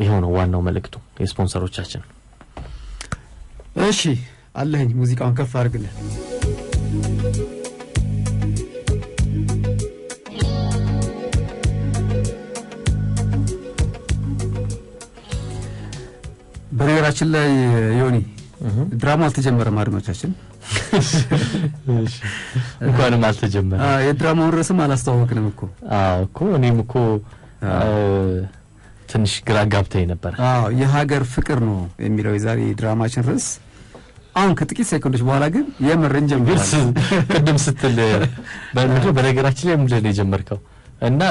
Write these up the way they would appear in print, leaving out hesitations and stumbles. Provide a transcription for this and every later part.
ይሄው ነው ዋናው መልእክቱ የስፖንሰሮቻችን እሺ አለኝ ሙዚቃውን ከፍ አድርግልኝ በነገራችን ላይ ዮኒ ድራማ አልተጀመረም አድማጮቻችን እንኳንም አልተጀመረ የድራማውን ርዕስም አላስተዋወቅንም እኮ እኮ እኔም እኮ ትንሽ ግራ ጋብተኝ ነበር የሀገር ፍቅር ነው የሚለው የዛሬ ድራማችን ርዕስ አሁን ከጥቂት ሴኮንዶች በኋላ ግን የመረን ጀምሯል ቅድም ስትል በነገራችን ላይ ምንድን ነው የጀመርከው እና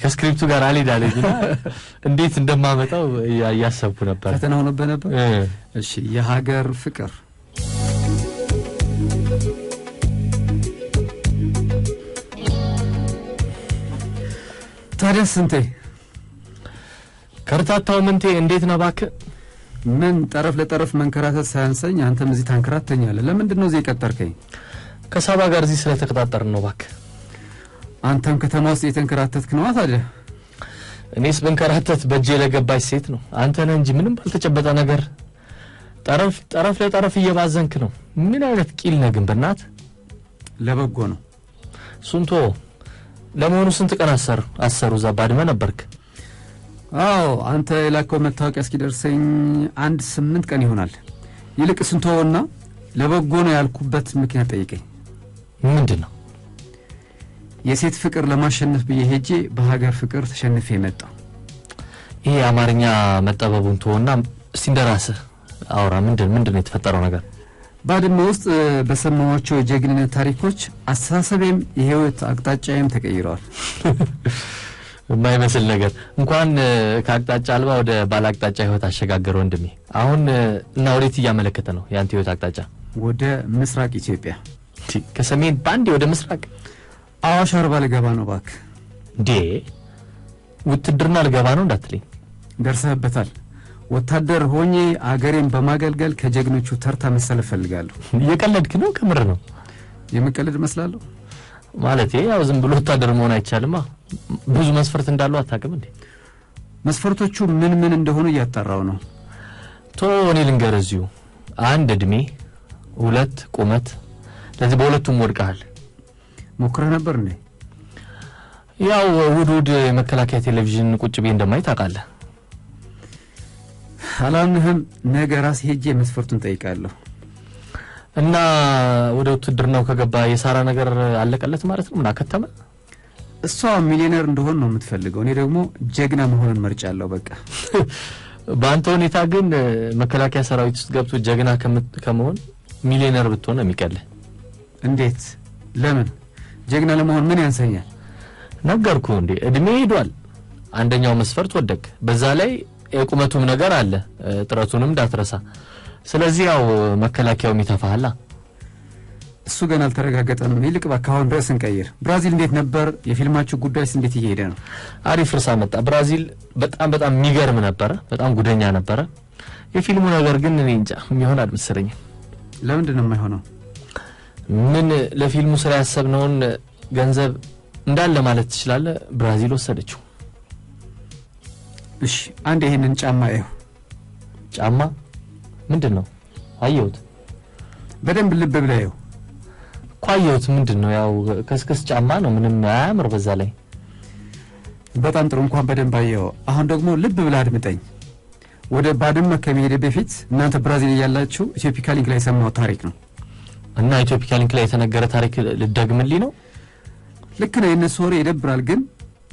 ከስክሪፕቱ ጋር አልሄዳለኝና እንዴት እንደማመጣው ያያሰብኩ ነበር ፈተናው ነበር እሺ የሀገር ፍቅር ታዲያስ እንቴ ከርታታው ምንቴ እንዴት ነው ባክ ምን ጠረፍ ለጠረፍ መንከራተት ሳያንሰኝ አንተም እዚህ ታንከራተኛለህ ለምንድነው እዚህ የቀጠርከኝ ከሳባ ጋር እዚህ ስለተቀጣጠርን ነው ባክ አንተም ከተማ ውስጥ የተንከራተትክ ነው ታዲያ እኔስ በንከራተት በእጄ ለገባች ሴት ነው አንተ ነህ እንጂ ምንም ባልተጨበጠ ነገር ጠረፍ ለጠረፍ እየባዘንክ ነው ምን አይነት ቂል ነህ ግን በእናት ለበጎ ነው ሱንቶ ለመሆኑ ስንት ቀን አሰሩ ዛባድመ ነበርክ አዎ አንተ የላከው መታወቂያ እስኪደርሰኝ 8 ቀን ይሆናል ይልቅ ስንቶውና ለበጎ ነው ያልኩበት ምክንያት ጠይቀኝ ምንድነው የሴት ፍቅር ለማሸነፍ በየሄጄ በሀገር ፍቅር ተሸንፌ መጣ ይሄ አማርኛ መጣበቡን ተወና ሲንደራስ አውራ ምንድነው የተፈጠረው ነገር ባድመ ውስጥ በሰማዋቸው የጀግንነት ታሪኮች አስተሳሰቤም የህይወት አቅጣጫዬም ተቀይሯል የማይመስል ነገር እንኳን ከአቅጣጫ አልባ ወደ ባላቅጣጫ ህይወት አሸጋገረ ወንድሜ አሁን እና ወዴት ያመለከተ ነው ያንተ ህይወት አቅጣጫ ወደ ምስራቅ ኢትዮጵያ ከሰሜን ባንዴ ወደ ምስራቅ አዋሽ አርባ ልገባ ነው ባክ እንዴ ውትድርና ልገባ ነው እንዳትለኝ ደርሰህበታል ወታደር ሆኜ አገሬን በማገልገል ከጀግኖቹ ተርታ መሰለፍ ፈልጋለሁ እየቀለድክ ነው ከምር ነው የምቀልድ መስላለሁ ማለት ያው ዝም ብሎ ወታደር መሆን አይቻልማ ብዙ መስፈርት እንዳለው አታውቅም እንዴ መስፈርቶቹ ምን እንደሆኑ እያጣራው ነው እኔ ልንገርዚው 1 እድሜ 2 ቁመት ለዚህ በሁለቱም ወድቀሃል ሞክረ ነበር እንዴ ያው ውዱድ መከላከያ ቴሌቪዥን ቁጭ ብዬ እንደማይ ታውቃለህ አላምንህም ነገ ራስ ሄጄ መስፈርቱን ጠይቃለሁ እና ወደ ውትድርናው ከገባ የሳራ ነገር አለቀለት ማለት ነው ምን አከተመ እሷ ሚሊዮነር እንደሆነ ነው የምትፈልገው እኔ ደግሞ ጀግና መሆንን መርጫለሁ በቃ በአንተ ሁኔታ ግን መከላከያ ሰራዊት ውስጥ ገብቶ ጀግና ከመሆን ሚሊዮነር ብትሆን ነው የሚቀልህ እንዴት ለምን ጀግና ለመሆን ምን ያንሰኛል ነገርኩ እንዴ እድሜ ሄዷል አንደኛው መስፈርት ወደክ በዛ ላይ የቁመቱም ነገር አለ ጥረቱንም እንዳትረሳ ስለዚህ ያው መከላከያው የሚተፋሃላ እሱ ገና አልተረጋገጠም ይልቅ ባካውን ርዕስን ቀይር ብራዚል እንዴት ነበር የፊልማችሁ ጉዳይስ እንዴት እየሄደ ነው አሪፍ ርዕስ መጣ ብራዚል በጣም የሚገርም ነበር በጣም ጉደኛ ነበር የፊልሙ ነገር ግን እኔ እንጃ የሚሆን አልመሰለኝም ለምንድን ነው የማይሆነው ምን ለፊልሙ ስራ ያሰብነውን ገንዘብ እንዳለ ማለት ትችላለ ብራዚል ወሰደችው እሺ አንድ ይሄንን ጫማ ይው ጫማ ምንድነው አየሁት በደንብ ልብ ብለህ ቋየሁት ምንድነው ያው ከስከስ ጫማ ነው ምንም አያምር በዛ ላይ በጣም ጥሩ እንኳን በደንብ አየው አሁን ደግሞ ልብ ብለህ አድምጠኝ ወደ ባድመ ከመሄድ በፊት እናንተ ብራዚል ያላችሁ ኢትዮፒካ ሊንክ ላይ ሰማው ታሪክ ነው እና ኢትዮፒካ ሊንክ ላይ የተነገረ ታሪክ ልደግምልኝ ነው ልክ ነው የነሱ ወሬ ይደብራል ግን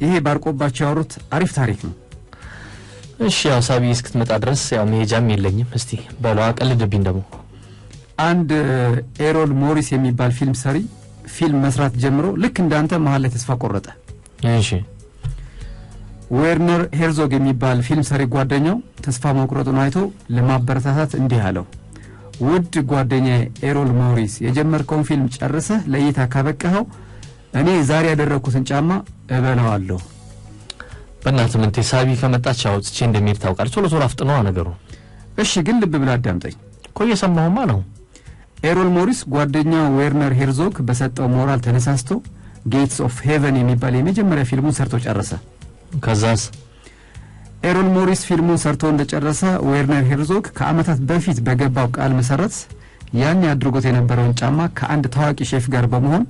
ይሄ ባርቆባቸው ያወሩት አሪፍ ታሪክ ነው እሺ ያው ሳቢ እስክትመጣ ድረስ ያው መሄጃም የለኝም እስቲ በለው አቀልድብኝ ደግሞ አንድ ኤሮል ሞሪስ የሚባል ፊልም ሰሪ ፊልም መስራት ጀምሮ ልክ እንዳንተ መሃል ላይ ተስፋ ቆረጠ እሺ ዌርነር ሄርዞግ የሚባል ፊልም ሰሪ ጓደኛው ተስፋ መቁረጡን አይቶ ለማበረታታት እንዲህ አለው ውድ ጓደኛዬ ኤሮል ሞሪስ የጀመርከውን ፊልም ጨርሰህ ለእይታ ካበቃኸው እኔ ዛሬ ያደረኩትን ጫማ እበላዋለሁ በእናትህ ምን ተሳቢ ከመጣች አውጥቼ እንደሚሄድ ታውቃለህ ቶሎ አፍጥነው ነገሩ እሺ ግን ልብ ብለህ አዳምጠኝ እኮ እየሰማሁማ ነው ኤሮል ሞሪስ ጓደኛው ዌርነር ሄርዞግ በሰጠው ሞራል ተነሳስቶ ጌትስ ኦፍ ሄቨን የሚባል የመጀመሪያ ፊልሙን ሰርቶ ጨረሰ ከዛስ ኤሮል ሞሪስ ፊልሙን ሰርቶ እንደጨረሰ ዌርነር ሄርዞግ ከአመታት በፊት በገባው ቃል መሰረት ያን ያድርጎት የነበረውን ጫማ ከአንድ ታዋቂ ሼፍ ጋር በመሆን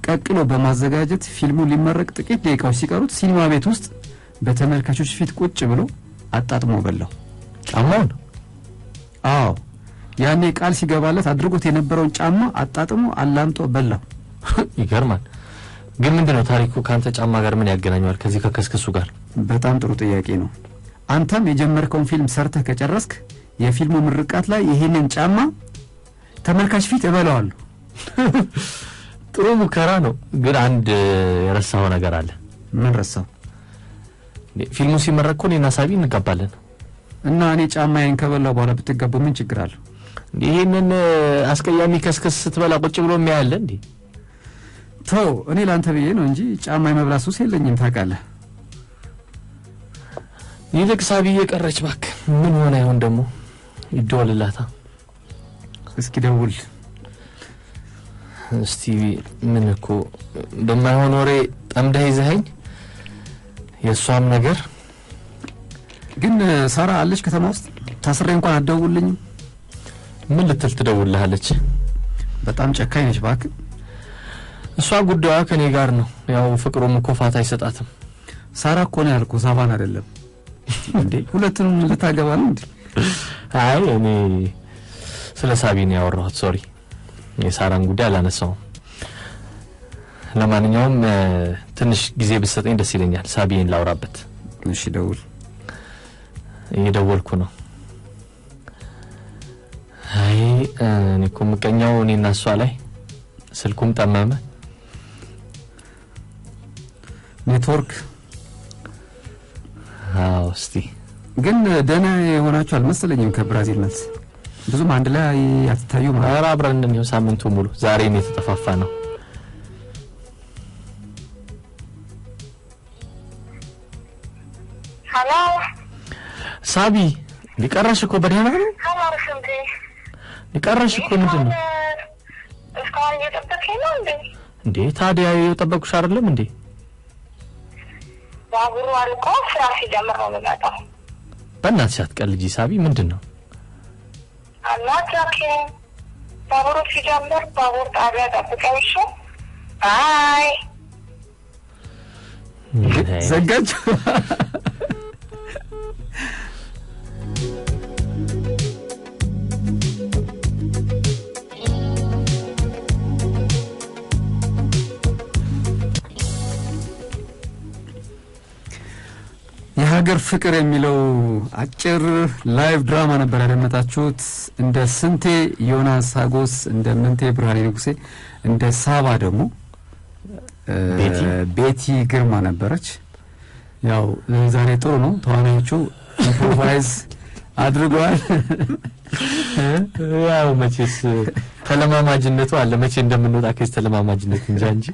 ቀቅሎ በማዘጋጀት ፊልሙ ሊመረቅ ጥቂት ደቂቃዎች ሲቀሩት ሲኒማ ቤት ውስጥ በተመልካቾች ፊት ቁጭ ብሎ አጣጥሞ በላው ጫማውን። አዎ ያኔ ቃል ሲገባለት አድርጎት የነበረውን ጫማ አጣጥሞ አላምጦ በላው። ይገርማል። ግን ምንድነው ታሪኩ ካንተ ጫማ ጋር ምን ያገናኘዋል ከዚህ ከከስከሱ ጋር? በጣም ጥሩ ጥያቄ ነው። አንተም የጀመርከውን ፊልም ሰርተህ ከጨረስክ የፊልሙ ምርቃት ላይ ይሄንን ጫማ ተመልካች ፊት እበላዋለሁ። ጥሩ ሙከራ ነው። ግን አንድ የረሳው ነገር አለ። ምን ረሳው? ፊልሙ ሲመረቅ እኮ እኔና ሳቢ እንጋባለን እና እኔ ጫማዬን ከበላው በኋላ ብትጋቡ ምን ችግር አለው? ይሄንን አስቀያሚ ከስከስ ስትበላ ቁጭ ብሎ የሚያያለ እንዴ? ተው እኔ ላንተ ብዬ ነው እንጂ ጫማ የመብላት ሱስ የለኝም ታውቃለህ። ይልቅ ሳቢ የቀረች እባክህ ምን ሆነ ይሆን ደግሞ? ይደወልላታ እስኪ ደውል እስቲ። ምን እኮ በማይሆን ወሬ ጠምደህ ይዘኸኝ የሷም ነገር ግን ሳራ አለች ከተማ ውስጥ ታስሬ እንኳን አትደውልልኝም? ምን ልትል ትደውልልሃለች? በጣም ጨካኝ ነች እባክህ። እሷ ጉዳዩዋ ከኔ ጋር ነው። ያው ፍቅሩም እኮ ፋታ አይሰጣትም። ሳራ እኮ ነው ያልኩህ ሳባን አይደለም እንዴ? ሁለቱንም ልታገባ ነው እንዴ? አይ እኔ ስለ ሳቢ ነው ያወራሁት። ሶሪ የሳራን ጉዳይ አላነሳውም። ለማንኛውም ትንሽ ጊዜ ብትሰጠኝ ደስ ይለኛል ሳቢን ላውራበት። እሺ ደውል። እየደወልኩ ነው። አይ እኔ እኮ ምቀኛው እኔና እሷ ላይ ስልኩም ጠመመ። ኔትወርክ አዎ እስቲ ግን ደህና የሆናችሁ አልመሰለኝም ከብራዚል መልስ ብዙም አንድ ላይ አትታዩ ማለት። ኧረ አብረን ነው ሳምንቱ ሙሉ። ዛሬ ነው የተጠፋፋ ነው። ሄሎ ሳቢ ሊቀረሽ እኮ በደህና ነው? አማርሽ እንዴ? ሊቀረሽ እኮ ምንድን ነው? እስካሁን እየጠበቀኝ ነው እንዴ? ታዲያ የጠበቁሽ አይደለም እንዴ? ባቡሩ አልቆ ስራ ሲጀምር ነው የምመጣው። በእናትሽ አትቀልጂ ሳቢ። ምንድን ነው? አናትራኬ ባቡሩ ሲጀምር ባቡር ጣቢያ ጠብቀኝ እሺ? ባይ ዘጋች። የሀገር ፍቅር የሚለው አጭር ላይቭ ድራማ ነበር ያደመጣችሁት። እንደ ስንቴ ዮናስ አጎስ፣ እንደ ምንቴ ብርሃኔ ንጉሴ፣ እንደ ሳባ ደግሞ ቤቲ ግርማ ነበረች። ያው ዛሬ ጥሩ ነው ተዋናዮቹ ኢምፕሮቫይዝ አድርገዋል። ያው መቼስ ተለማማጅነቱ አለ። መቼ እንደምንወጣ ከዚህ ተለማማጅነት እንጂ